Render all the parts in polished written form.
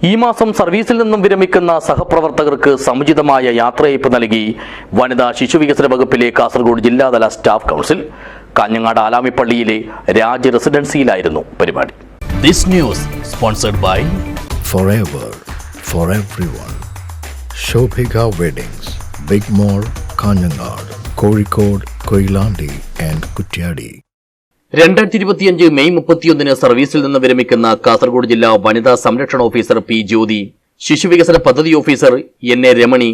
ഈ മാസം സർവീസിൽ നിന്നും വിരമിക്കുന്ന സഹപ്രവർത്തകർക്ക് സമുചിതമായ യാത്രയയപ്പ് നൽകി വനിതാ ശിശുവികസന വകുപ്പിലെ കാസർഗോഡ് ജില്ലാതല സ്റ്റാഫ് കൗൺസിൽ. കാഞ്ഞങ്ങാട് ആലാമിപ്പള്ളിയിലെ രാജ് റെസിഡൻസിയിലായിരുന്നു പരിപാടി. This news sponsored by Forever for everyone. Shobhika Weddings, Big Mall, Kanyanad, Kozhikode, Koilandi and Kutyadi. 2025 May 31 സർവീസിൽ നിന്ന് വിരമിക്കുന്ന കാസർഗോഡ് ജില്ലാ വനിതാ സംരക്ഷണ ഓഫീസർ പി ജ്യോതി, ശിശുവികസന പദ്ധതി officer N A. Ramani,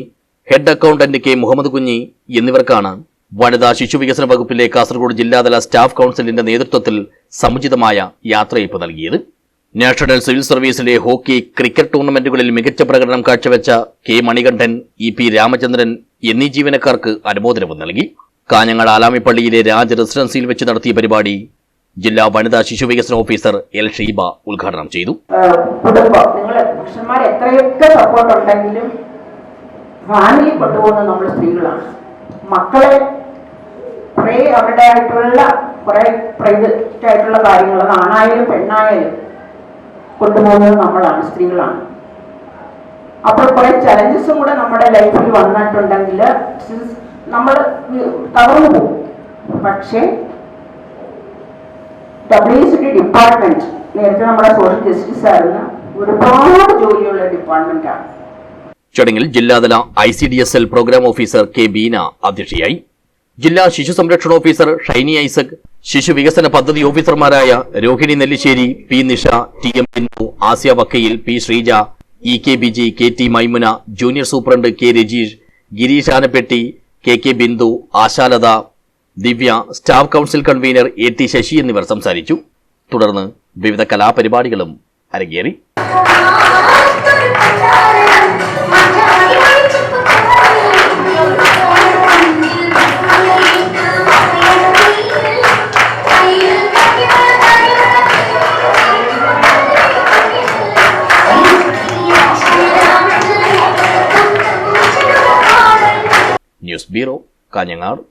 head accountant K Muhammad Kunhi എന്നിവർക്കാണ് വനിതാ ശിശുവികസന വകുപ്പിലെ കാസർഗോഡ് ജില്ലാതല സ്റ്റാഫ് കൗൺസിലിന്റെ നേതൃത്വത്തിൽ സമുചിതമായ യാത്രയയപ്പ് നൽകിയത്. നാഷണൽ സിവിൽ സർവീസിലെ ഹോക്കി, ക്രിക്കറ്റ് ടൂർണമെന്റുകളിൽ മികച്ച പ്രകടനം കാഴ്ചവെച്ച K Manikandan, E P Ramachandran എന്നീ ജീവനക്കാർക്ക് അനുമോദനവും നൽകി. കാഞ്ഞങ്ങാട് ആലാമിപ്പള്ളിയിലെ രാജ് റെസിഡൻസിയിൽ വെച്ച് നടത്തിയ പരിപാടി ജില്ലാ വനിതാ ശിശുവികസന ഓഫീസർ എൽ ഷീബ ഉദ്ഘാടനം ചെയ്തു. കുടുംബം, നിങ്ങൾ പുരുഷന്മാർ എത്രയൊക്കെ സപ്പോർട്ട് ഉണ്ടെങ്കിലും ഫാമിലി കൊണ്ടുപോകുന്നത് നമ്മൾ സ്ത്രീകളാണ്. മക്കളെ കുറേ അവരുടേതായിട്ടുള്ള കുറേ പ്രൈവറ്റ് ആയിട്ടുള്ള കാര്യങ്ങൾ, ആണായാലും പെണ്ണായാലും കൊണ്ടുപോകുന്നത് നമ്മളാണ്, സ്ത്രീകളാണ്. അപ്പോൾ കുറേ ചലഞ്ചസും കൂടെ നമ്മുടെ ലൈഫിൽ വന്നിട്ടുണ്ടെങ്കിൽ നമ്മൾ തകർന്നു പോകും. പക്ഷേ WCD ഡിപ്പാർട്ട്മെന്റ് നേരത്തെ നമ്മുടെ സോഷ്യൽ ജസ്റ്റിസ് ആയിരുന്ന ഒരുപാട് ജോലിയുള്ള ഡിപ്പാർട്ട്മെന്റാണ്. ചടങ്ങിൽ ജില്ലാതല ICDSL programme officer K Beena അധ്യക്ഷയായി. ജില്ലാ ശിശു സംരക്ഷണ ഓഫീസർ ഷൈനി ഐസക്, ശിശുവികസന പദ്ധതി ഓഫീസർമാരായ Rohini Nellissery, P Nisha, TM Bindu, Asiya Vakkayil, P Sreeja, EK Biji, KT Maimuna, junior superintendent K Rajeesh, Girish Anappetti, KK Bindu, Ashalatha, Divya, staff council convener AT Sasi എന്നിവർ സംസാരിച്ചു. തുടർന്ന് വിവിധ കലാപരിപാടികളും അരങ്ങേറി. News bureau, Kanhangad.